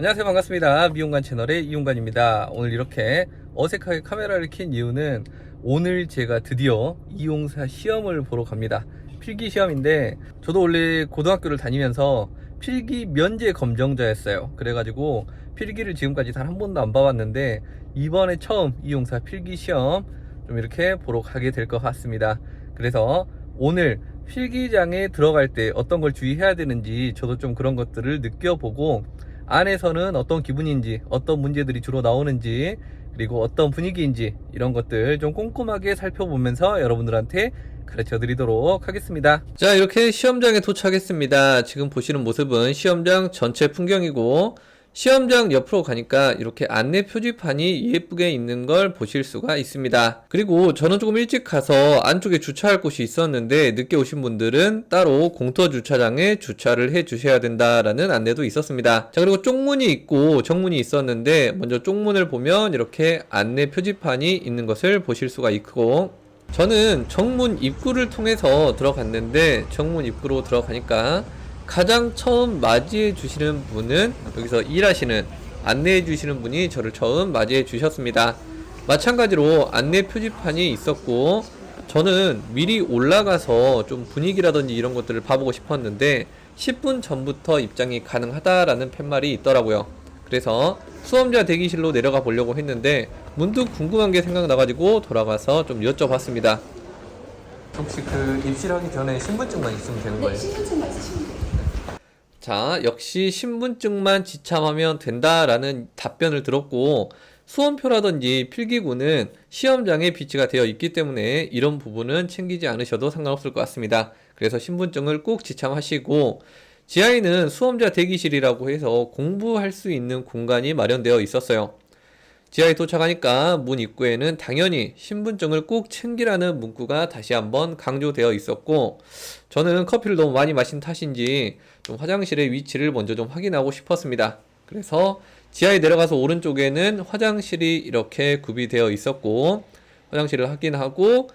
안녕하세요, 반갑습니다. 미용관 채널의 이용관입니다. 오늘 이렇게 어색하게 카메라를 켠 이유는 오늘 제가 드디어 이용사 시험을 보러 갑니다. 필기 시험인데 저도 원래 고등학교를 다니면서 필기 면제 검정자였어요. 그래가지고 필기를 지금까지 단 한 번도 안 봐봤는데 이번에 처음 이용사 필기 시험 좀 이렇게 보러 가게 될 것 같습니다. 그래서 오늘 필기장에 들어갈 때 어떤 걸 주의해야 되는지 저도 좀 그런 것들을 느껴보고 안에서는 어떤 기분인지, 어떤 문제들이 주로 나오는지, 그리고 어떤 분위기인지 이런 것들 좀 꼼꼼하게 살펴보면서 여러분들한테 가르쳐 드리도록 하겠습니다. 자, 이렇게 시험장에 도착했습니다. 지금 보시는 모습은 시험장 전체 풍경이고, 시험장 옆으로 가니까 이렇게 안내 표지판이 예쁘게 있는 걸 보실 수가 있습니다. 그리고 저는 조금 일찍 가서 안쪽에 주차할 곳이 있었는데 늦게 오신 분들은 따로 공터 주차장에 주차를 해 주셔야 된다라는 안내도 있었습니다. 자, 그리고 쪽문이 있고 정문이 있었는데 먼저 쪽문을 보면 이렇게 안내 표지판이 있는 것을 보실 수가 있고, 저는 정문 입구를 통해서 들어갔는데 정문 입구로 들어가니까 가장 처음 맞이해 주시는 분은 여기서 일하시는 안내해 주시는 분이 저를 처음 맞이해 주셨습니다. 마찬가지로 안내 표지판이 있었고, 저는 미리 올라가서 좀 분위기라든지 이런 것들을 봐보고 싶었는데 10분 전부터 입장이 가능하다라는 팻말이 있더라고요. 그래서 수험자 대기실로 내려가 보려고 했는데 문득 궁금한 게 생각나가지고 돌아가서 좀 여쭤봤습니다. 혹시 그 입실하기 전에 신분증만 있으면 되는 거예요? 네, 신분증만 있으시면 돼요. 자, 역시 신분증만 지참하면 된다라는 답변을 들었고, 수험표라든지 필기구는 시험장에 비치가 되어 있기 때문에 이런 부분은 챙기지 않으셔도 상관없을 것 같습니다. 그래서 신분증을 꼭 지참하시고, 지하에는 수험자 대기실이라고 해서 공부할 수 있는 공간이 마련되어 있었어요. 지하에 도착하니까 문 입구에는 당연히 신분증을 꼭 챙기라는 문구가 다시 한번 강조되어 있었고, 저는 커피를 너무 많이 마신 탓인지 좀 화장실의 위치를 먼저 좀 확인하고 싶었습니다. 그래서 지하에 내려가서 오른쪽에는 화장실이 이렇게 구비되어 있었고, 화장실을 확인하고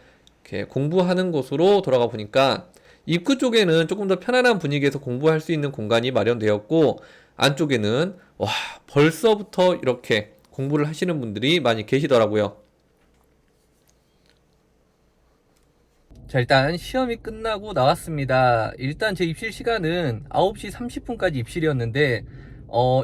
이렇게 공부하는 곳으로 돌아가 보니까 입구 쪽에는 조금 더 편안한 분위기에서 공부할 수 있는 공간이 마련되었고, 안쪽에는 와, 벌써부터 이렇게 공부를 하시는 분들이 많이 계시더라고요. 자, 일단 시험이 끝나고 나왔습니다. 일단 제 입실 시간은 9시 30분까지 입실이었는데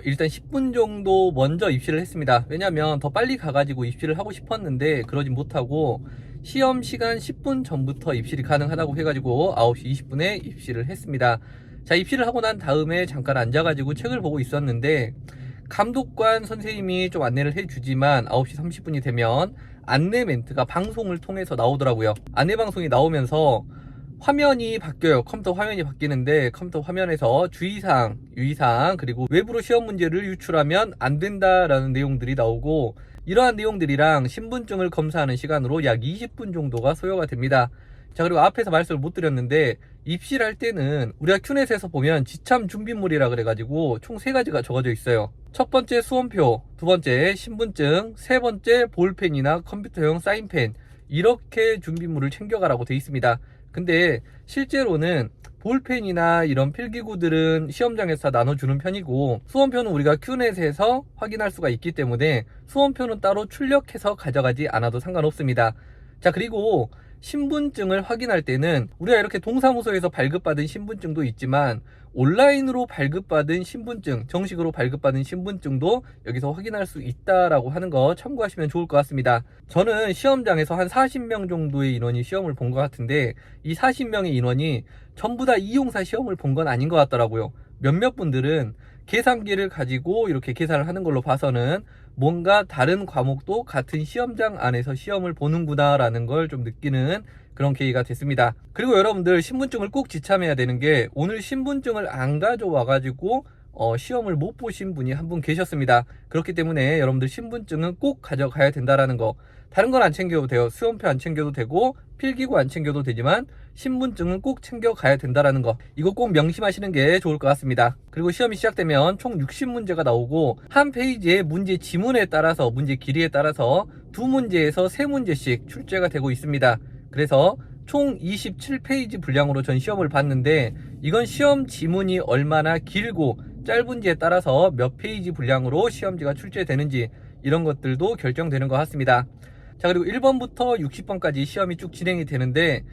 일단 10분 정도 먼저 입실을 했습니다. 왜냐면 더 빨리 가가지고 입실을 하고 싶었는데 그러진 못하고 시험 시간 10분 전부터 입실이 가능하다고 해가지고 9시 20분에 입실을 했습니다. 자, 입실을 하고 난 다음에 잠깐 앉아가지고 책을 보고 있었는데 감독관 선생님이 좀 안내를 해주지만 9시 30분이 되면 안내 멘트가 방송을 통해서 나오더라고요. 안내 방송이 나오면서 화면이 바뀌어요. 컴퓨터 화면이 바뀌는데 컴퓨터 화면에서 주의사항, 유의사항, 그리고 외부로 시험 문제를 유출하면 안 된다라는 내용들이 나오고, 이러한 내용들이랑 신분증을 검사하는 시간으로 약 20분 정도가 소요가 됩니다. 자, 그리고 앞에서 말씀을 못 드렸는데 입실할 때는 우리가 큐넷에서 보면 지참 준비물이라 그래가지고 총 3가지가 적어져 있어요. 첫 번째 수험표, 두 번째 신분증, 세 번째 볼펜이나 컴퓨터용 사인펜, 이렇게 준비물을 챙겨가라고 돼 있습니다. 근데 실제로는 볼펜이나 이런 필기구들은 시험장에서 다 나눠주는 편이고, 수험표는 우리가 큐넷에서 확인할 수가 있기 때문에 수험표는 따로 출력해서 가져가지 않아도 상관없습니다. 자, 그리고 신분증을 확인할 때는 우리가 이렇게 동사무소에서 발급받은 신분증도 있지만 온라인으로 발급받은 신분증, 정식으로 발급받은 신분증도 여기서 확인할 수 있다라고 하는 거 참고하시면 좋을 것 같습니다. 저는 시험장에서 한 40명 정도의 인원이 시험을 본 것 같은데 이 40명의 인원이 전부 다 이용사 시험을 본 건 아닌 것 같더라고요. 몇몇 분들은 계산기를 가지고 이렇게 계산을 하는 걸로 봐서는 뭔가 다른 과목도 같은 시험장 안에서 시험을 보는구나 라는 걸 좀 느끼는 그런 계기가 됐습니다. 그리고 여러분들 신분증을 꼭 지참해야 되는 게, 오늘 신분증을 안 가져와 가지고 시험을 못 보신 분이 한 분 계셨습니다. 그렇기 때문에 여러분들 신분증은 꼭 가져가야 된다라는 거. 다른 건 안 챙겨도 돼요. 수험표 안 챙겨도 되고 필기구 안 챙겨도 되지만 신분증은 꼭 챙겨가야 된다라는 거, 이거 꼭 명심하시는 게 좋을 것 같습니다. 그리고 시험이 시작되면 총 60문제가 나오고 한 페이지의 문제 지문에 따라서, 문제 길이에 따라서 2문제에서 3문제씩 출제가 되고 있습니다. 그래서 총 27페이지 분량으로 전 시험을 봤는데, 이건 시험 지문이 얼마나 길고 짧은지에 따라서 몇 페이지 분량으로 시험지가 출제되는지 이런 것들도 결정되는 것 같습니다. 자, 그리고 1번부터 60번까지 시험이 쭉 진행이 되는데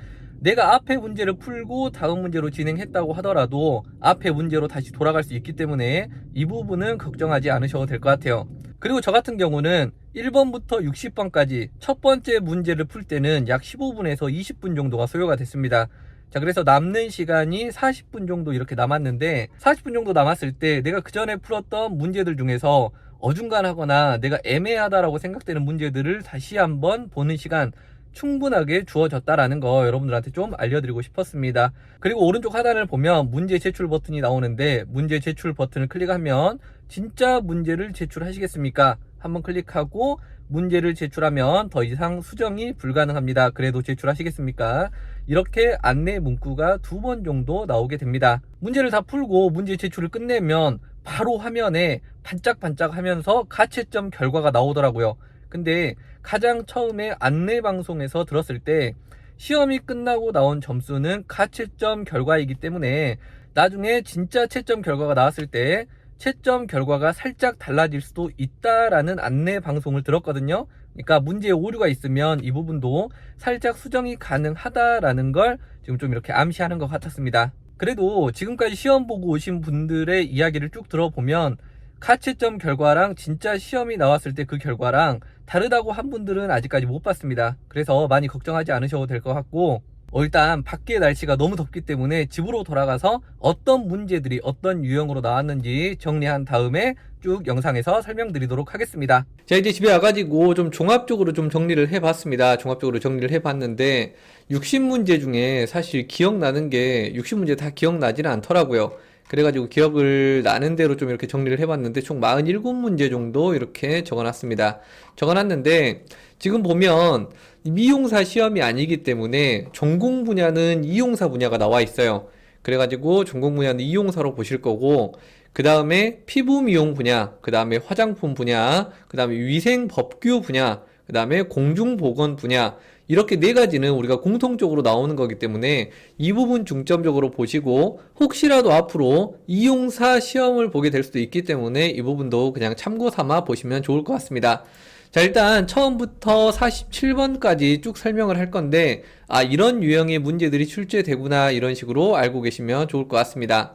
내가 앞에 문제를 풀고 다음 문제로 진행했다고 하더라도 앞에 문제로 다시 돌아갈 수 있기 때문에 이 부분은 걱정하지 않으셔도 될 것 같아요. 그리고 저 같은 경우는 1번부터 60번까지 첫 번째 문제를 풀 때는 약 15분에서 20분 정도가 소요가 됐습니다. 자, 그래서 남는 시간이 40분 정도 이렇게 남았는데 40분 정도 남았을 때 내가 그 전에 풀었던 문제들 중에서 어중간하거나 내가 애매하다라고 생각되는 문제들을 다시 한번 보는 시간 충분하게 주어졌다라는 거 여러분들한테 좀 알려드리고 싶었습니다. 그리고 오른쪽 하단을 보면 문제 제출 버튼이 나오는데 문제 제출 버튼을 클릭하면 진짜 문제를 제출하시겠습니까? 한번 클릭하고 문제를 제출하면 더 이상 수정이 불가능합니다. 그래도 제출하시겠습니까? 이렇게 안내 문구가 2번 정도 나오게 됩니다. 문제를 다 풀고 문제 제출을 끝내면 바로 화면에 반짝반짝 하면서 가채점 결과가 나오더라고요. 근데 가장 처음에 안내 방송에서 들었을 때 시험이 끝나고 나온 점수는 가채점 결과이기 때문에 나중에 진짜 채점 결과가 나왔을 때 채점 결과가 살짝 달라질 수도 있다라는 안내 방송을 들었거든요. 그러니까 문제에 오류가 있으면 이 부분도 살짝 수정이 가능하다라는 걸 지금 좀 이렇게 암시하는 것 같았습니다. 그래도 지금까지 시험 보고 오신 분들의 이야기를 쭉 들어보면 가채점 결과랑 진짜 시험이 나왔을 때 그 결과랑 다르다고 한 분들은 아직까지 못 봤습니다. 그래서 많이 걱정하지 않으셔도 될 것 같고 일단 밖에 날씨가 너무 덥기 때문에 집으로 돌아가서 어떤 문제들이 어떤 유형으로 나왔는지 정리한 다음에 쭉 영상에서 설명드리도록 하겠습니다. 자, 이제 집에 와가지고 좀 종합적으로 좀 정리를 해봤습니다. 종합적으로 정리를 해봤는데 60문제 중에 사실 기억나는 게 60문제 다 기억나지는 않더라고요. 그래가지고 기억을 나는 대로 좀 이렇게 정리를 해봤는데 총 47문제 정도 이렇게 적어놨습니다. 적어놨는데 지금 보면 미용사 시험이 아니기 때문에 전공 분야는 이용사 분야가 나와 있어요. 그래가지고 전공 분야는 이용사로 보실 거고 그 다음에 피부 미용 분야, 그 다음에 화장품 분야, 그 다음에 위생법규 분야, 그 다음에 공중보건 분야 이렇게 네 가지는 우리가 공통적으로 나오는 거기 때문에 이 부분 중점적으로 보시고 혹시라도 앞으로 이용사 시험을 보게 될 수도 있기 때문에 이 부분도 그냥 참고 삼아 보시면 좋을 것 같습니다. 자, 일단 처음부터 47번까지 쭉 설명을 할 건데 이런 유형의 문제들이 출제되구나 이런 식으로 알고 계시면 좋을 것 같습니다.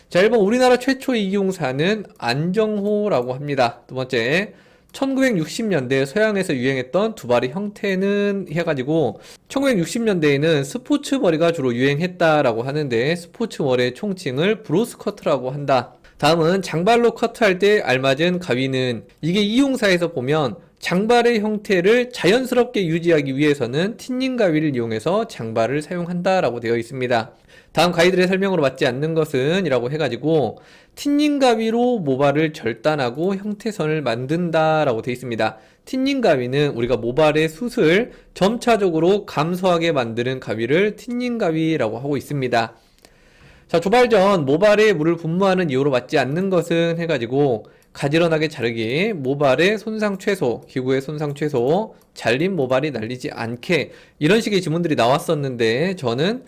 자, 1번 우리나라 최초의 이용사는 안정호라고 합니다. 두 번째 1960년대 서양에서 유행했던 두발의 형태는 해가지고 1960년대에는 스포츠머리가 주로 유행했다라고 하는데 스포츠머리의 총칭을 브로스커트라고 한다. 다음은 장발로 커트할 때 알맞은 가위는 이게 이용사에서 보면 장발의 형태를 자연스럽게 유지하기 위해서는 틴닝 가위를 이용해서 장발을 사용한다라고 되어 있습니다. 다음 가이드의 설명으로 맞지 않는 것은 이라고 해가지고 틴닝 가위로 모발을 절단하고 형태선을 만든다라고 되어 있습니다. 틴닝 가위는 우리가 모발의 숱을 점차적으로 감소하게 만드는 가위를 틴닝 가위라고 하고 있습니다. 자, 조발 전 모발에 물을 분무하는 이유로 맞지 않는 것은 해가지고 가지런하게 자르기, 모발의 손상 최소, 기구의 손상 최소, 잘린 모발이 날리지 않게 이런 식의 지문들이 나왔었는데 저는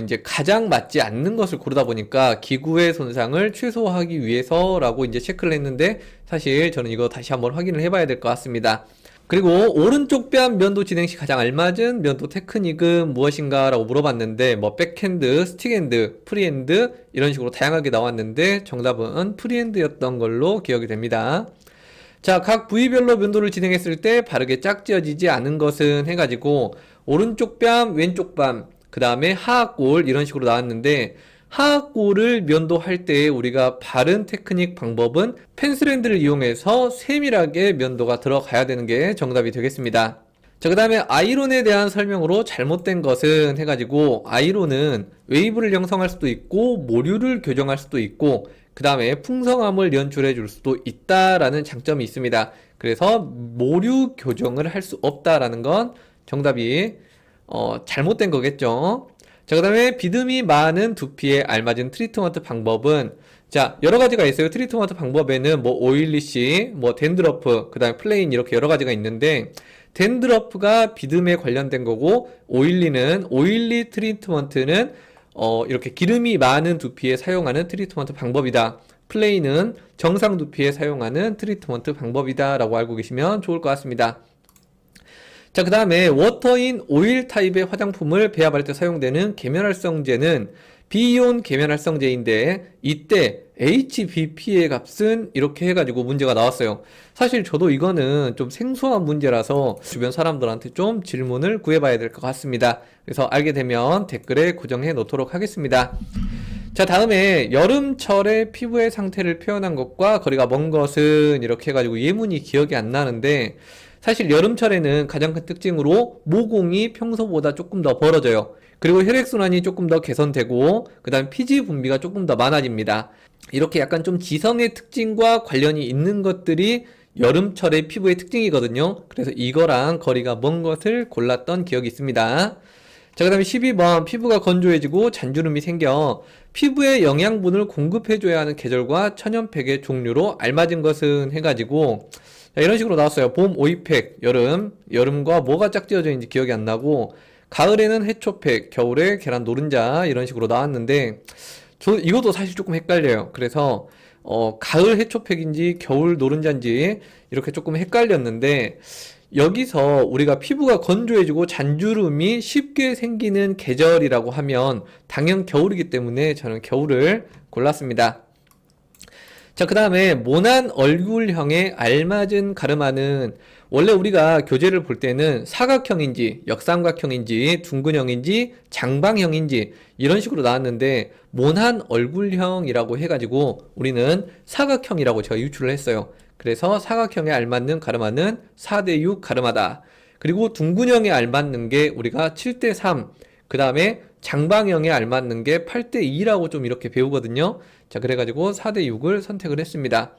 이제 가장 맞지 않는 것을 고르다 보니까 기구의 손상을 최소화하기 위해서라고 이제 체크를 했는데 사실 저는 이거 다시 한번 확인을 해봐야 될 것 같습니다. 그리고 오른쪽 뺨 면도 진행 시 가장 알맞은 면도 테크닉은 무엇인가 라고 물어봤는데 뭐 백핸드, 스틱핸드, 프리핸드 이런 식으로 다양하게 나왔는데 정답은 프리핸드였던 걸로 기억이 됩니다. 자, 각 부위별로 면도를 진행했을 때 바르게 짝지어지지 않은 것은 해가지고 오른쪽 뺨, 왼쪽 뺨, 그 다음에 하악골 이런 식으로 나왔는데 하악골을 면도할 때 우리가 바른 테크닉 방법은 펜슬핸드를 이용해서 세밀하게 면도가 들어가야 되는 게 정답이 되겠습니다. 자, 그 다음에 아이론에 대한 설명으로 잘못된 것은 해가지고 아이론은 웨이브를 형성할 수도 있고 모류를 교정할 수도 있고 그 다음에 풍성함을 연출해 줄 수도 있다라는 장점이 있습니다. 그래서 모류 교정을 할 수 없다라는 건 정답이 잘못된 거겠죠. 자, 그 다음에 비듬이 많은 두피에 알맞은 트리트먼트 방법은 자, 여러 가지가 있어요. 트리트먼트 방법에는 뭐 오일리시, 뭐 댄드러프, 그 다음에 플레인 이렇게 여러 가지가 있는데 댄드러프가 비듬에 관련된 거고 오일리 트리트먼트는 이렇게 기름이 많은 두피에 사용하는 트리트먼트 방법이다. 플레이는 정상 두피에 사용하는 트리트먼트 방법이다 라고 알고 계시면 좋을 것 같습니다. 자, 그 다음에 워터인 오일 타입의 화장품을 배합할 때 사용되는 계면활성제는 비이온 계면활성제인데 이때 HBP의 값은 이렇게 해가지고 문제가 나왔어요. 사실 저도 이거는 좀 생소한 문제라서 주변 사람들한테 좀 질문을 구해봐야 될 것 같습니다. 그래서 알게 되면 댓글에 고정해 놓도록 하겠습니다. 자, 다음에 여름철에 피부의 상태를 표현한 것과 거리가 먼 것은 이렇게 해가지고 예문이 기억이 안 나는데, 사실 여름철에는 가장 큰 특징으로 모공이 평소보다 조금 더 벌어져요. 그리고 혈액순환이 조금 더 개선되고 그 다음 피지 분비가 조금 더 많아집니다. 이렇게 약간 좀 지성의 특징과 관련이 있는 것들이 여름철의 피부의 특징이거든요. 그래서 이거랑 거리가 먼 것을 골랐던 기억이 있습니다. 자, 그 다음에 12번 피부가 건조해지고 잔주름이 생겨 피부에 영양분을 공급해줘야 하는 계절과 천연팩의 종류로 알맞은 것은 해가지고, 자, 이런 식으로 나왔어요. 봄 오이팩, 여름과 뭐가 짝지어져 있는지 기억이 안 나고, 가을에는 해초팩, 겨울에 계란 노른자, 이런 식으로 나왔는데 이것도 사실 조금 헷갈려요. 그래서 가을 해초팩인지 겨울 노른자인지 이렇게 조금 헷갈렸는데, 여기서 우리가 피부가 건조해지고 잔주름이 쉽게 생기는 계절이라고 하면 당연 겨울이기 때문에 저는 겨울을 골랐습니다. 자, 그 다음에 모난 얼굴형에 알맞은 가르마는 원래 우리가 교재를 볼 때는 사각형인지 역삼각형인지 둥근형인지 장방형인지 이런 식으로 나왔는데, 모난 얼굴형이라고 해가지고 우리는 사각형이라고 제가 유출을 했어요. 그래서 사각형에 알맞는 가르마는 4대6 가르마다. 그리고 둥근형에 알맞는 게 우리가 7대3, 그 다음에 장방형에 알맞는 게 8대2라고 좀 이렇게 배우거든요. 자, 그래가지고 4대6을 선택을 했습니다.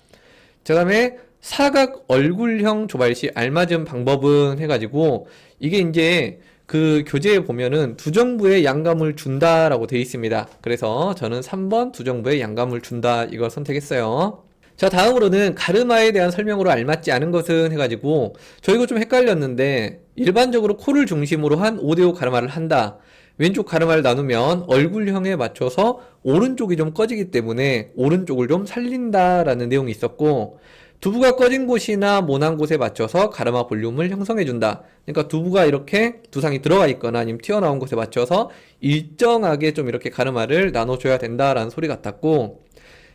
자, 그 다음에 사각 얼굴형 조발시 알맞은 방법은 해가지고, 이게 이제 그 교재에 보면은 두정부에 양감을 준다라고 되어 있습니다. 그래서 저는 3번 두정부에 양감을 준다 이걸 선택했어요. 자, 다음으로는 가르마에 대한 설명으로 알맞지 않은 것은 해가지고, 저 이거 좀 헷갈렸는데 일반적으로 코를 중심으로 한 5대5 가르마를 한다. 왼쪽 가르마를 나누면 얼굴형에 맞춰서 오른쪽이 좀 꺼지기 때문에 오른쪽을 좀 살린다라는 내용이 있었고, 두부가 꺼진 곳이나 모난 곳에 맞춰서 가르마 볼륨을 형성해준다. 그러니까 두부가 이렇게 두상이 들어가 있거나 아니면 튀어나온 곳에 맞춰서 일정하게 좀 이렇게 가르마를 나눠줘야 된다라는 소리 같았고,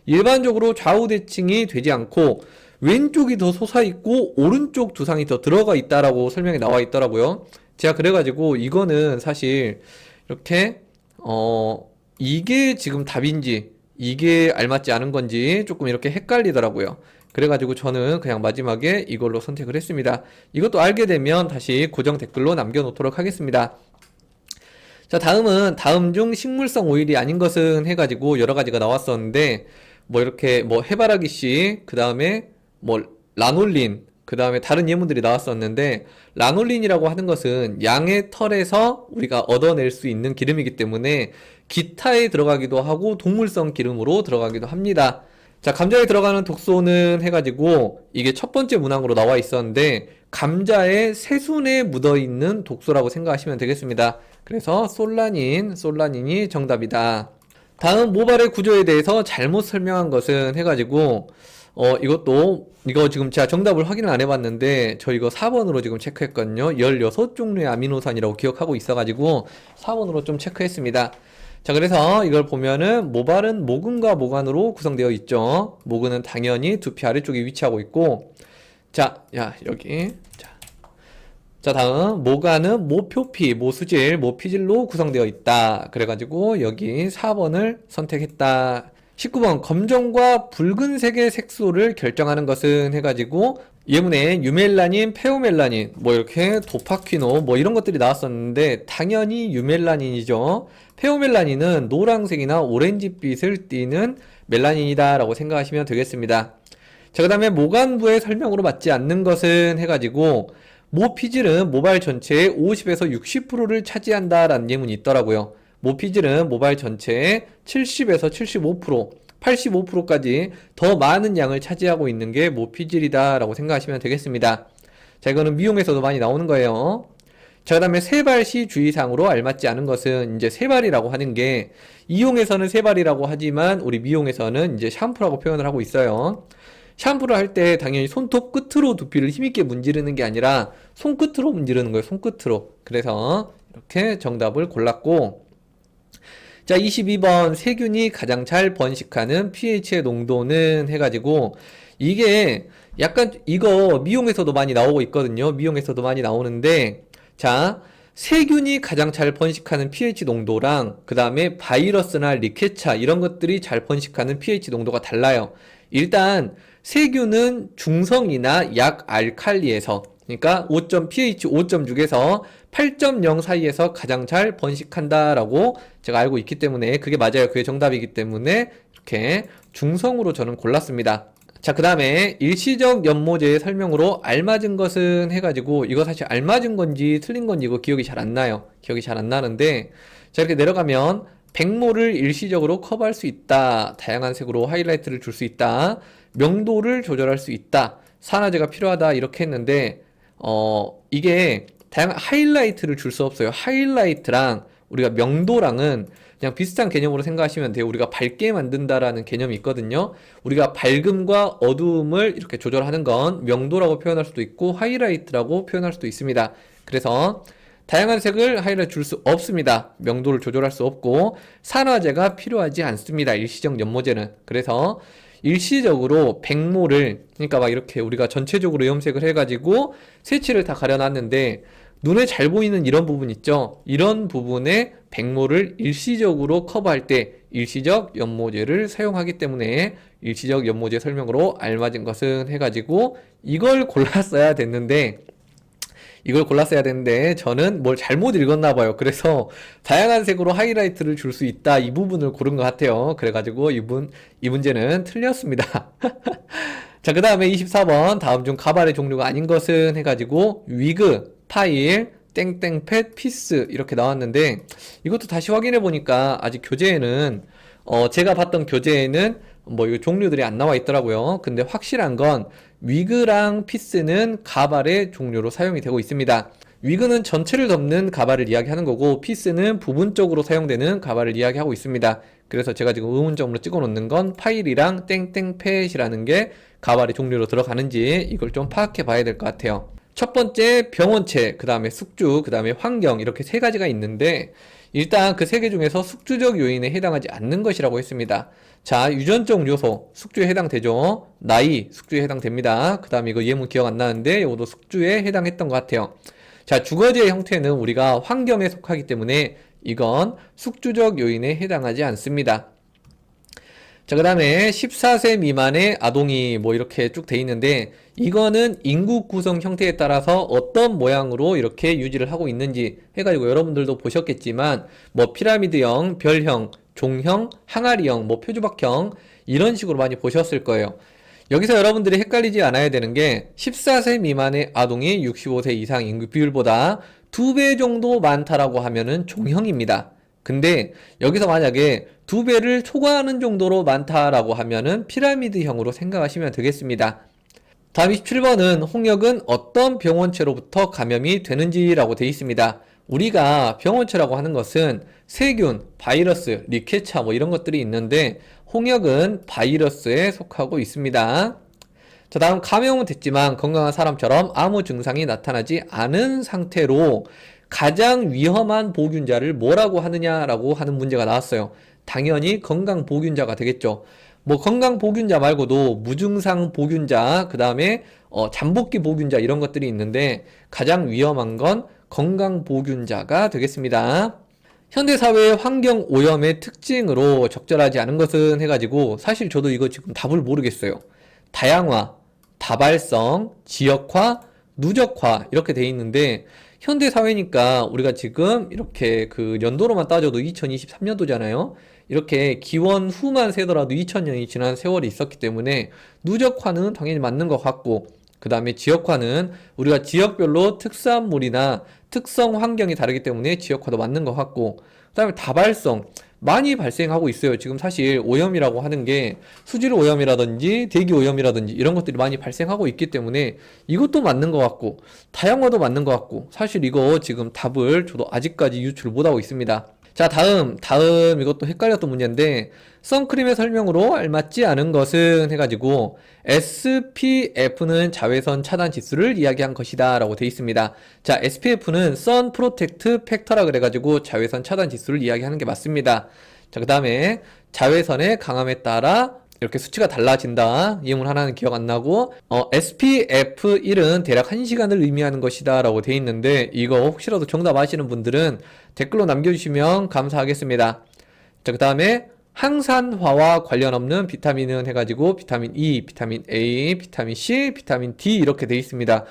일반적으로 좌우 대칭이 되지 않고 왼쪽이 더 솟아있고 오른쪽 두상이 더 들어가 있다라고 설명이 나와 있더라고요. 제가 그래가지고 이거는 사실 이렇게 이게 지금 답인지 이게 알맞지 않은 건지 조금 이렇게 헷갈리더라고요. 그래가지고 저는 그냥 마지막에 이걸로 선택을 했습니다. 이것도 알게 되면 다시 고정 댓글로 남겨놓도록 하겠습니다. 자, 다음은 다음 중 식물성 오일이 아닌 것은 해가지고 여러 가지가 나왔었는데, 뭐 이렇게 뭐 해바라기씨, 그 다음에 뭐 라놀린, 그 다음에 다른 예문들이 나왔었는데, 라놀린이라고 하는 것은 양의 털에서 우리가 얻어낼 수 있는 기름이기 때문에 기타에 들어가기도 하고 동물성 기름으로 들어가기도 합니다. 자, 감자에 들어가는 독소는 해가지고 이게 첫 번째 문항으로 나와 있었는데, 감자의 새순에 묻어있는 독소라고 생각하시면 되겠습니다. 그래서 솔라닌이 정답이다. 다음 모발의 구조에 대해서 잘못 설명한 것은 해가지고 이거 지금 제가 정답을 확인을 안 해봤는데 저 이거 4번으로 지금 체크했거든요. 16종류의 아미노산이라고 기억하고 있어가지고 4번으로 좀 체크했습니다. 자, 그래서 이걸 보면은 모발은 모근과 모관으로 구성되어 있죠. 모근은 당연히 두피 아래쪽에 위치하고 있고, 여기. 자, 다음 모관은 모표피, 모수질, 모피질로 구성되어 있다. 그래가지고 여기 4번을 선택했다. 19번 검정과 붉은색의 색소를 결정하는 것은 해가지고 예문에 유멜라닌, 페오멜라닌, 뭐 이렇게 도파퀴노 뭐 이런 것들이 나왔었는데 당연히 유멜라닌이죠. 페오멜라닌은 노란색이나 오렌지빛을 띠는 멜라닌이다 라고 생각하시면 되겠습니다. 자, 그 다음에 모관부의 설명으로 맞지 않는 것은 해가지고 모피질은 모발 전체의 50에서 60%를 차지한다 라는 예문이 있더라고요. 모피질은 모발 전체의 70에서 75%, 85%까지 더 많은 양을 차지하고 있는 게 모피질이다 라고 생각하시면 되겠습니다. 자, 이거는 미용에서도 많이 나오는 거예요. 자, 그 다음에 세발시 주의사항으로 알맞지 않은 것은 이제 세발이라고 하는 게 이용에서는 세발이라고 하지만 우리 미용에서는 이제 샴푸라고 표현을 하고 있어요. 샴푸를 할 때 당연히 손톱 끝으로 두피를 힘있게 문지르는 게 아니라 손끝으로 문지르는 거예요. 손끝으로. 그래서 이렇게 정답을 골랐고, 자, 22번 세균이 가장 잘 번식하는 pH의 농도는 해가지고 이게 약간 이거 미용에서도 많이 나오고 있거든요. 미용에서도 많이 나오는데, 자, 세균이 가장 잘 번식하는 pH 농도랑 그 다음에 바이러스나 리케차 이런 것들이 잘 번식하는 pH 농도가 달라요. 일단 세균은 중성이나 약알칼리에서, 그러니까 pH 5.6에서 8.0 사이에서 가장 잘 번식한다라고 제가 알고 있기 때문에 그게 맞아요. 그게 정답이기 때문에 이렇게 중성으로 저는 골랐습니다. 자, 그 다음에 일시적 연모제의 설명으로 알맞은 것은 해가지고 이거 사실 알맞은 건지 틀린 건지 이거 기억이 잘 안 나요. 기억이 잘 안 나는데, 자, 이렇게 내려가면 백모를 일시적으로 커버할 수 있다. 다양한 색으로 하이라이트를 줄 수 있다. 명도를 조절할 수 있다. 산화제가 필요하다. 이렇게 했는데 이게 다양한 하이라이트를 줄 수 없어요. 하이라이트랑 우리가 명도랑은 그냥 비슷한 개념으로 생각하시면 돼요. 우리가 밝게 만든다라는 개념이 있거든요. 우리가 밝음과 어두움을 이렇게 조절하는 건 명도라고 표현할 수도 있고 하이라이트라고 표현할 수도 있습니다. 그래서 다양한 색을 하이라이트 줄 수 없습니다. 명도를 조절할 수 없고 산화제가 필요하지 않습니다. 일시적 연모제는. 그래서 일시적으로 백모를, 그러니까 막 이렇게 우리가 전체적으로 염색을 해가지고 색칠을 다 가려놨는데 눈에 잘 보이는 이런 부분 있죠. 이런 부분에 백모를 일시적으로 커버할 때 일시적 연모제를 사용하기 때문에 일시적 연모제 설명으로 알맞은 것은 해가지고 이걸 골랐어야 됐는데 저는 뭘 잘못 읽었나 봐요. 그래서 다양한 색으로 하이라이트를 줄 수 있다 이 부분을 고른 것 같아요. 그래가지고 이 문제는 틀렸습니다. 자, 그 다음에 24번 다음 중 가발의 종류가 아닌 것은 해가지고 위그, 파일, 땡땡팻, 피스 이렇게 나왔는데 이것도 다시 확인해 보니까 아직 교재에는 제가 봤던 교재에는 뭐 이거 종류들이 안 나와 있더라고요. 근데 확실한 건 위그랑 피스는 가발의 종류로 사용이 되고 있습니다. 위그는 전체를 덮는 가발을 이야기하는 거고 피스는 부분적으로 사용되는 가발을 이야기하고 있습니다. 그래서 제가 지금 의문점으로 찍어 놓는 건 파일이랑 땡땡팻이라는 게 가발의 종류로 들어가는지 이걸 좀 파악해 봐야 될 것 같아요. 첫 번째 병원체, 그 다음에 숙주, 그 다음에 환경 이렇게 세 가지가 있는데 일단 그 세 개 중에서 숙주적 요인에 해당하지 않는 것이라고 했습니다. 자, 유전적 요소, 숙주에 해당되죠. 나이, 숙주에 해당됩니다. 그 다음에 이거 예문 기억 안 나는데 이것도 숙주에 해당했던 것 같아요. 자, 주거지의 형태는 우리가 환경에 속하기 때문에 이건 숙주적 요인에 해당하지 않습니다. 자, 그 다음에 14세 미만의 아동이 뭐 이렇게 쭉 돼 있는데 이거는 인구 구성 형태에 따라서 어떤 모양으로 이렇게 유지를 하고 있는지 해가지고 여러분들도 보셨겠지만 뭐 피라미드형, 별형, 종형, 항아리형, 뭐 표주박형 이런 식으로 많이 보셨을 거예요. 여기서 여러분들이 헷갈리지 않아야 되는 게 14세 미만의 아동이 65세 이상 인구 비율보다 2배 정도 많다라고 하면은 종형입니다. 근데 여기서 만약에 2배를 초과하는 정도로 많다라고 하면은 피라미드형으로 생각하시면 되겠습니다. 다음 27번은 홍역은 어떤 병원체로부터 감염이 되는지라고 되어 있습니다. 우리가 병원체라고 하는 것은 세균, 바이러스, 리케차 뭐 이런 것들이 있는데 홍역은 바이러스에 속하고 있습니다. 자, 다음 감염은 됐지만 건강한 사람처럼 아무 증상이 나타나지 않은 상태로 가장 위험한 보균자를 뭐라고 하느냐라고 하는 문제가 나왔어요. 당연히 건강 보균자가 되겠죠. 뭐 건강 보균자 말고도 무증상 보균자, 그 다음에 잠복기 보균자 이런 것들이 있는데 가장 위험한 건 건강 보균자가 되겠습니다. 현대사회의 환경 오염의 특징으로 적절하지 않은 것은 해가지고 사실 저도 이거 지금 답을 모르겠어요. 다양화, 다발성, 지역화, 누적화 이렇게 돼 있는데 현대사회니까 우리가 지금 이렇게 그 연도로만 따져도 2023년도잖아요. 이렇게 기원 후만 세더라도 2000년이 지난 세월이 있었기 때문에 누적화는 당연히 맞는 것 같고 그 다음에 지역화는 우리가 지역별로 특산물이나 특성 환경이 다르기 때문에 지역화도 맞는 것 같고 그 다음에 다발성 많이 발생하고 있어요. 지금 사실 오염이라고 하는 게 수질 오염이라든지 대기 오염이라든지 이런 것들이 많이 발생하고 있기 때문에 이것도 맞는 것 같고 다양화도 맞는 것 같고 사실 이거 지금 답을 저도 아직까지 유출을 못하고 있습니다. 자, 다음 이것도 헷갈렸던 문제인데 선크림의 설명으로 알맞지 않은 것은 해가지고 SPF는 자외선 차단 지수를 이야기한 것이다 라고 되어 있습니다. 자, SPF는 Sun Protect Factor라 그래가지고 자외선 차단 지수를 이야기하는 게 맞습니다. 자, 그 다음에 자외선의 강함에 따라 이렇게 수치가 달라진다. 이음을 하나는 기억 안 나고 SPF1은 대략 1시간을 의미하는 것이다 라고 되어 있는데 이거 혹시라도 정답 아시는 분들은 댓글로 남겨주시면 감사하겠습니다. 자, 그 다음에 항산화와 관련 없는 비타민은 해가지고 비타민 E, 비타민 A, 비타민 C, 비타민 D 이렇게 되어 있습니다.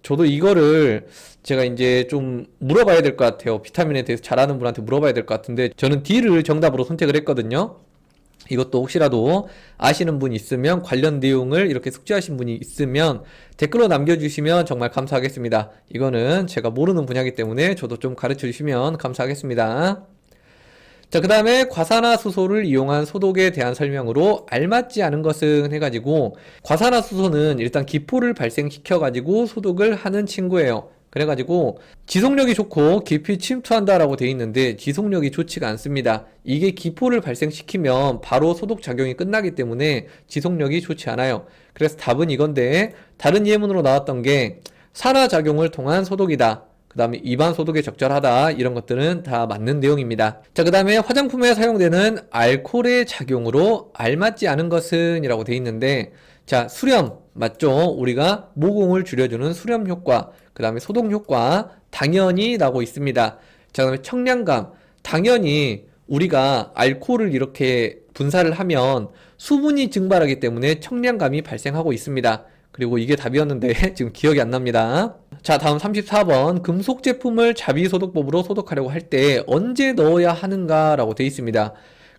저도 이거를 제가 이제 좀 물어봐야 될 것 같아요. 비타민에 대해서 잘 아는 분한테 물어봐야 될 것 같은데 저는 D를 정답으로 선택을 했거든요. 이것도 혹시라도 아시는 분 있으면 관련 내용을 이렇게 숙지하신 분이 있으면 댓글로 남겨주시면 정말 감사하겠습니다. 이거는 제가 모르는 분야이기 때문에 저도 좀 가르쳐 주시면 감사하겠습니다. 자, 그 다음에 과산화수소를 이용한 소독에 대한 설명으로 알맞지 않은 것은 해가지고 과산화수소는 일단 기포를 발생시켜가지고 소독을 하는 친구예요. 그래가지고 지속력이 좋고 깊이 침투한다 라고 되어 있는데 지속력이 좋지가 않습니다. 이게 기포를 발생시키면 바로 소독 작용이 끝나기 때문에 지속력이 좋지 않아요. 그래서 답은 이건데 다른 예문으로 나왔던 게 산화작용을 통한 소독이다. 그 다음에 입안 소독에 적절하다. 이런 것들은 다 맞는 내용입니다. 자, 그 다음에 화장품에 사용되는 알코올의 작용으로 알맞지 않은 것은 이라고 되어 있는데 자, 수렴 맞죠? 우리가 모공을 줄여주는 수렴 효과, 그 다음에 소독 효과 당연히 나고 있습니다. 자, 그 다음에 청량감 당연히 우리가 알코올을 이렇게 분사를 하면 수분이 증발하기 때문에 청량감이 발생하고 있습니다. 그리고 이게 답이었는데 지금 기억이 안 납니다. 자, 다음 34번 금속 제품을 자비소독법으로 소독하려고 할 때 언제 넣어야 하는가 라고 되어 있습니다.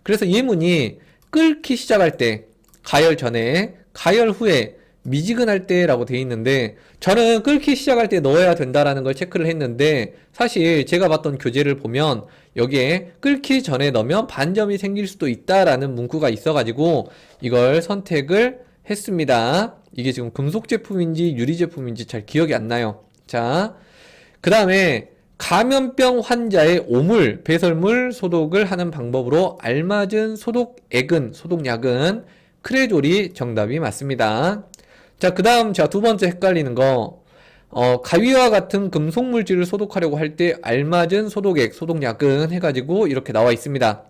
그래서 예문이 끓기 시작할 때, 가열 전에, 가열 후에, 미지근할 때 라고 되어 있는데 저는 끓기 시작할 때 넣어야 된다라는 걸 체크를 했는데 사실 제가 봤던 교재를 보면 여기에 끓기 전에 넣으면 반점이 생길 수도 있다라는 문구가 있어가지고 이걸 선택을 했습니다. 이게 지금 금속 제품인지 유리 제품인지 잘 기억이 안 나요. 자, 그 다음에 감염병 환자의 오물, 배설물 소독을 하는 방법으로 알맞은 소독액은, 소독약은 크레졸이 정답이 맞습니다. 자, 그 다음 자, 두 번째 헷갈리는 거 가위와 같은 금속 물질을 소독하려고 할 때 알맞은 소독액, 소독약은 해가지고 이렇게 나와 있습니다.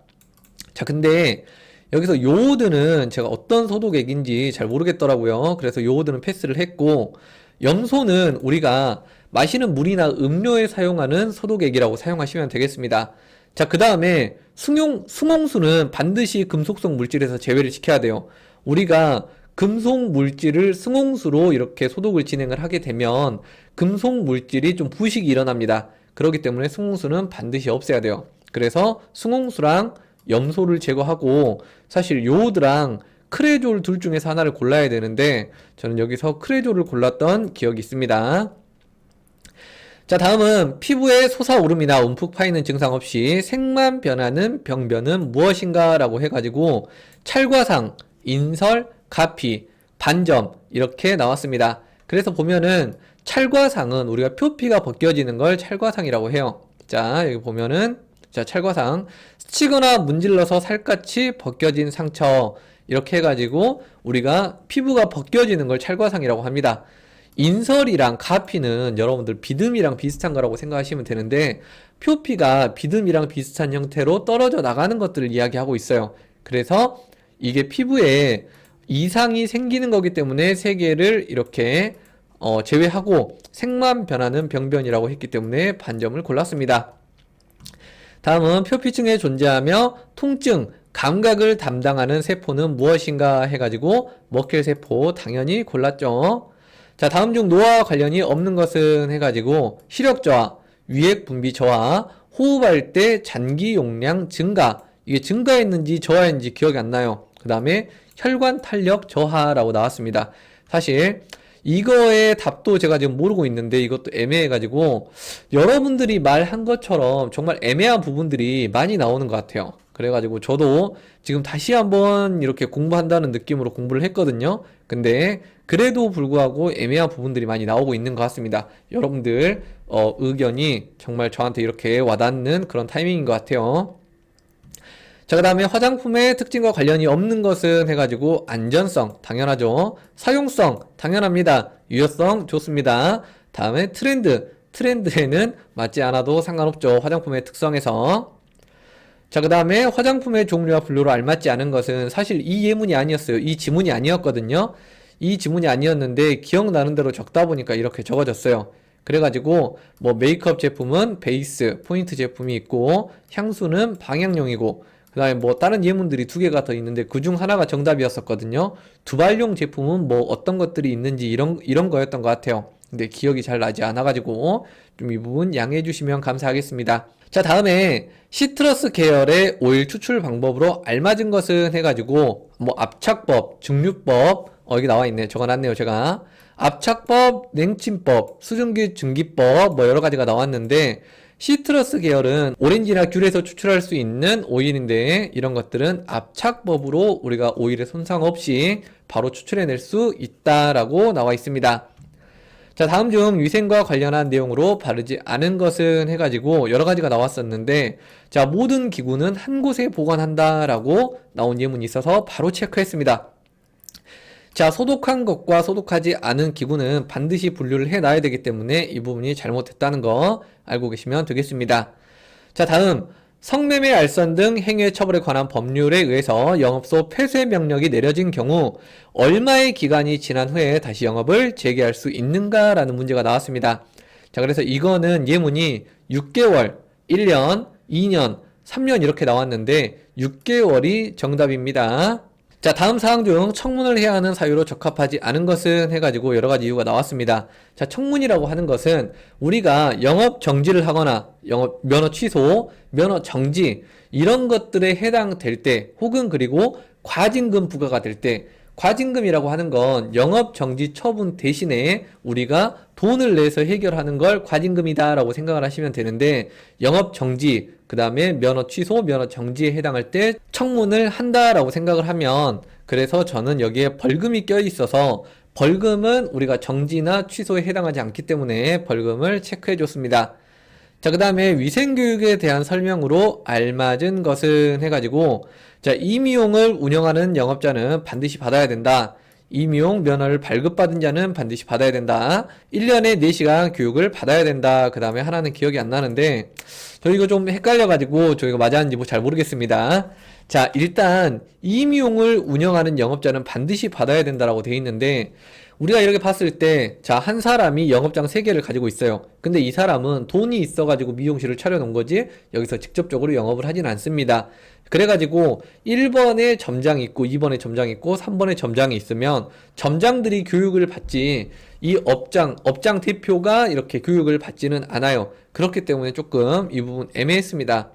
자, 근데 여기서 요오드는 제가 어떤 소독액인지 잘 모르겠더라고요. 그래서 요오드는 패스를 했고 염소는 우리가 마시는 물이나 음료에 사용하는 소독액이라고 사용하시면 되겠습니다. 자, 그 다음에 숭홍수는 반드시 금속성 물질에서 제외를 시켜야 돼요. 우리가 금속 물질을 숭홍수로 이렇게 소독을 진행을 하게 되면 금속 물질이 좀 부식이 일어납니다. 그렇기 때문에 숭홍수는 반드시 없애야 돼요. 그래서 숭홍수랑 염소를 제거하고 사실 요오드랑 크레졸 둘 중에서 하나를 골라야 되는데 저는 여기서 크레졸을 골랐던 기억이 있습니다. 자, 다음은 피부에 솟아오름이나 움푹 파이는 증상 없이 색만 변하는 병변은 무엇인가 라고 해가지고 찰과상, 인설, 가피, 반점 이렇게 나왔습니다. 그래서 보면은 찰과상은 우리가 표피가 벗겨지는 걸 찰과상이라고 해요. 자, 여기 보면은 자, 찰과상 스치거나 문질러서 살갗이 벗겨진 상처 이렇게 해가지고 우리가 피부가 벗겨지는 걸 찰과상이라고 합니다. 인설이랑 가피는 여러분들 비듬이랑 비슷한 거라고 생각하시면 되는데 표피가 비듬이랑 비슷한 형태로 떨어져 나가는 것들을 이야기하고 있어요. 그래서 이게 피부에 이상이 생기는 거기 때문에 세 개를 이렇게 제외하고 색만 변하는 병변이라고 했기 때문에 반점을 골랐습니다. 다음은 표피층에 존재하며 통증, 감각을 담당하는 세포는 무엇인가 해가지고 머켈세포 당연히 골랐죠. 자, 다음 중 노화와 관련이 없는 것은 해가지고 시력 저하, 위액 분비 저하, 호흡할 때 잔기 용량 증가. 이게 증가했는지 저하했는지 기억이 안 나요. 그 다음에 혈관 탄력 저하라고 나왔습니다. 사실 이거의 답도 제가 지금 모르고 있는데 이것도 애매해가지고 여러분들이 말한 것처럼 정말 애매한 부분들이 많이 나오는 것 같아요. 그래가지고 저도 지금 다시 한번 이렇게 공부한다는 느낌으로 공부를 했거든요. 근데 그래도 불구하고 애매한 부분들이 많이 나오고 있는 것 같습니다. 여러분들 의견이 정말 저한테 이렇게 와닿는 그런 타이밍인 것 같아요. 자, 그 다음에 화장품의 특징과 관련이 없는 것은 해가지고 안전성 당연하죠. 사용성 당연합니다. 유효성 좋습니다. 다음에 트렌드에는 맞지 않아도 상관없죠. 화장품의 특성에서. 자, 그 다음에 화장품의 종류와 분류로 알맞지 않은 것은 사실 이 예문이 아니었어요. 이 지문이 아니었거든요. 이 지문이 아니었는데 기억나는 대로 적다 보니까 이렇게 적어졌어요. 그래가지고 뭐 메이크업 제품은 베이스, 포인트 제품이 있고 향수는 방향용이고 그 다음에 뭐 다른 예문들이 두 개가 더 있는데 그중 하나가 정답이었었거든요. 두발용 제품은 뭐 어떤 것들이 있는지 이런 거였던 것 같아요. 근데 기억이 잘 나지 않아가지고 좀 이 부분 양해해 주시면 감사하겠습니다. 자, 다음에 시트러스 계열의 오일 추출 방법으로 알맞은 것은 해가지고 뭐 압착법, 증류법 여기 나와 있네. 적어놨네요 제가. 압착법, 냉침법, 수증기 증기법 뭐 여러 가지가 나왔는데 시트러스 계열은 오렌지나 귤에서 추출할 수 있는 오일인데 이런 것들은 압착법으로 우리가 오일의 손상 없이 바로 추출해낼 수 있다라고 나와 있습니다. 자, 다음 중 위생과 관련한 내용으로 바르지 않은 것은 해가지고 여러 가지가 나왔었는데 자, 모든 기구는 한 곳에 보관한다라고 나온 예문이 있어서 바로 체크했습니다. 자, 소독한 것과 소독하지 않은 기구는 반드시 분류를 해놔야 되기 때문에 이 부분이 잘못됐다는 거 알고 계시면 되겠습니다. 자, 다음 성매매, 알선 등 행위 처벌에 관한 법률에 의해서 영업소 폐쇄 명령이 내려진 경우 얼마의 기간이 지난 후에 다시 영업을 재개할 수 있는가라는 문제가 나왔습니다. 자, 그래서 이거는 예문이 6개월, 1년, 2년, 3년 이렇게 나왔는데 6개월이 정답입니다. 자, 다음 사항 중 청문을 해야 하는 사유로 적합하지 않은 것은 해가지고 여러 가지 이유가 나왔습니다. 자, 청문이라고 하는 것은 우리가 영업 정지를 하거나 영업 면허 취소, 면허 정지 이런 것들에 해당될 때 혹은 그리고 과징금 부과가 될 때 과징금이라고 하는 건 영업 정지 처분 대신에 우리가 돈을 내서 해결하는 걸 과징금이다 라고 생각을 하시면 되는데 영업 정지, 그 다음에 면허 취소, 면허 정지에 해당할 때 청문을 한다라고 생각을 하면 그래서 저는 여기에 벌금이 껴 있어서 벌금은 우리가 정지나 취소에 해당하지 않기 때문에 벌금을 체크해 줬습니다. 자, 그 다음에 위생교육에 대한 설명으로 알맞은 것은 해가지고 자, 임의용을 운영하는 영업자는 반드시 받아야 된다. 임의용 면허를 발급받은 자는 반드시 받아야 된다. 1년에 4시간 교육을 받아야 된다. 그 다음에 하나는 기억이 안 나는데 저 이거 좀 헷갈려가지고 저 이거 맞았는지 뭐 잘 모르겠습니다. 자, 일단 임의용을 운영하는 영업자는 반드시 받아야 된다라고 돼 있는데 우리가 이렇게 봤을 때 자, 한 사람이 영업장 3개를 가지고 있어요. 근데 이 사람은 돈이 있어가지고 미용실을 차려놓은 거지 여기서 직접적으로 영업을 하진 않습니다. 그래가지고 1번에 점장이 있고 2번에 점장이 있고 3번에 점장이 있으면 점장들이 교육을 받지 이 업장 대표가 이렇게 교육을 받지는 않아요. 그렇기 때문에 조금 이 부분 애매했습니다.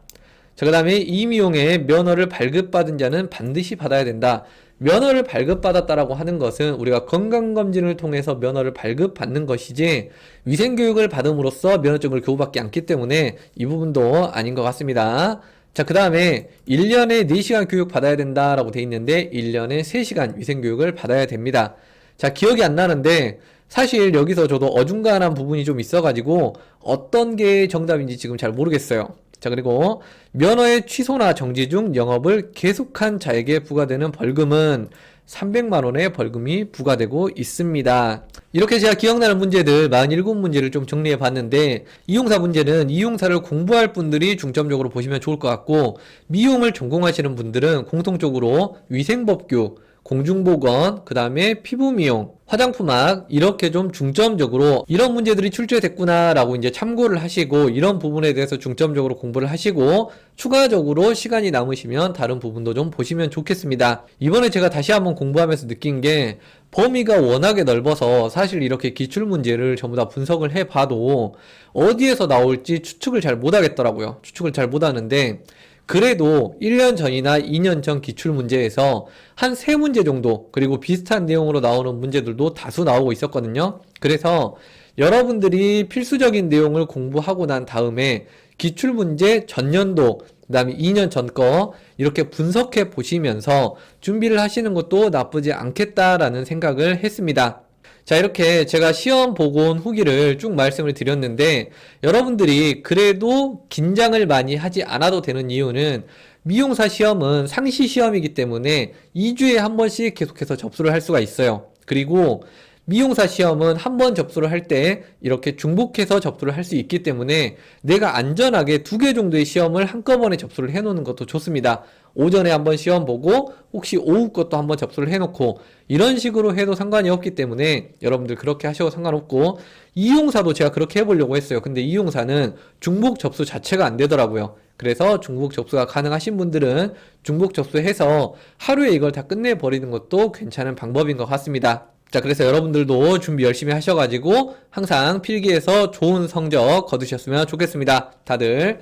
자, 그 다음에 임의용의 면허를 발급받은 자는 반드시 받아야 된다. 면허를 발급받았다라고 하는 것은 우리가 건강검진을 통해서 면허를 발급받는 것이지 위생교육을 받음으로써 면허증을 교부받지 않기 때문에 이 부분도 아닌 것 같습니다. 자, 그 다음에 1년에 4시간 교육 받아야 된다라고 돼 있는데 1년에 3시간 위생교육을 받아야 됩니다. 자, 기억이 안 나는데 사실 여기서 저도 어중간한 부분이 좀 있어가지고 어떤 게 정답인지 지금 잘 모르겠어요. 자, 그리고 면허의 취소나 정지 중 영업을 계속한 자에게 부과되는 벌금은 300만원의 벌금이 부과되고 있습니다. 이렇게 제가 기억나는 문제들 47문제를 좀 정리해 봤는데 이용사 문제는 이용사를 공부할 분들이 중점적으로 보시면 좋을 것 같고 미용을 전공하시는 분들은 공통적으로 위생법규, 공중보건, 그 다음에 피부미용, 화장품학 이렇게 좀 중점적으로 이런 문제들이 출제됐구나 라고 이제 참고를 하시고 이런 부분에 대해서 중점적으로 공부를 하시고 추가적으로 시간이 남으시면 다른 부분도 좀 보시면 좋겠습니다. 이번에 제가 다시 한번 공부하면서 느낀 게 범위가 워낙에 넓어서 사실 이렇게 기출문제를 전부 다 분석을 해봐도 어디에서 나올지 추측을 잘 못하겠더라고요. 추측을 잘 못하는데 그래도 1년 전이나 2년 전 기출문제에서 한 3문제 정도, 그리고 비슷한 내용으로 나오는 문제들도 다수 나오고 있었거든요. 그래서 여러분들이 필수적인 내용을 공부하고 난 다음에 기출문제 전년도, 그 다음에 2년 전 거 이렇게 분석해 보시면서 준비를 하시는 것도 나쁘지 않겠다라는 생각을 했습니다. 자, 이렇게 제가 시험 보고 온 후기를 쭉 말씀을 드렸는데, 여러분들이 그래도 긴장을 많이 하지 않아도 되는 이유는 미용사 시험은 상시 시험이기 때문에 2주에 한 번씩 계속해서 접수를 할 수가 있어요. 그리고 미용사 시험은 한 번 접수를 할 때 이렇게 중복해서 접수를 할 수 있기 때문에 내가 안전하게 2개 정도의 시험을 한꺼번에 접수를 해 놓는 것도 좋습니다. 오전에 한번 시험 보고 혹시 오후 것도 한번 접수를 해 놓고 이런 식으로 해도 상관이 없기 때문에 여러분들 그렇게 하셔도 상관없고, 이용사도 제가 그렇게 해보려고 했어요. 근데 이용사는 중복 접수 자체가 안 되더라고요. 그래서 중복 접수가 가능하신 분들은 중복 접수해서 하루에 이걸 다 끝내버리는 것도 괜찮은 방법인 것 같습니다. 자, 그래서 여러분들도 준비 열심히 하셔가지고 항상 필기에서 좋은 성적 거두셨으면 좋겠습니다. 다들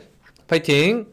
파이팅!